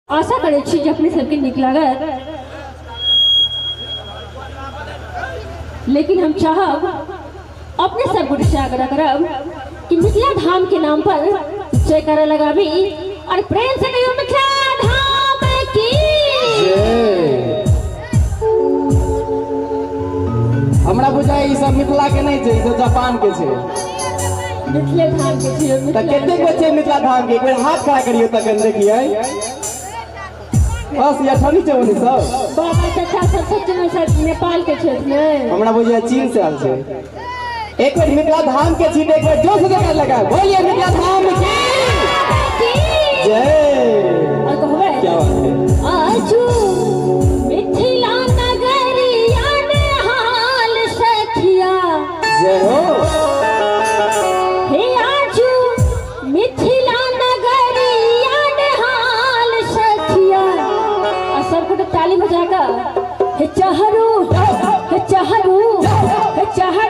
आशा करे छी जे अपने सबके नीक लागत, लेकिन हम चाहब अपने सब गोटे से आग्रह करब कि मिथिला धाम के नाम पर जयकारा लगाबी और प्रेम से कहियो मिथिला धाम की हमरा बुझाय ई सब मिथिला के नहीं छै, ई सब जापान के छै। मिथिला धाम के छियै। त कते बच्चे मिथिला धाम के एक बेर हाथ खड़ा करियो तखन देखिए। बस या ठनी छै ओनी सब बाबा चाचा सब सच में सब नेपाल के क्षेत्र में, हमरा बुझाय चीन से आल छै। एक बार मिथिला धाम के छी, एक बार जोर से जयकारा लगा, बोलिए मिथिला धाम की जय। और कहबे क्या बात है, आजू मिथिला नगरिया ने हाल सखिया जय हो। हे आजू मिथिला नगरिया ने हाल सखिया। और सबको ताली बजाकर हे चहरू हे चहरू हे चहरू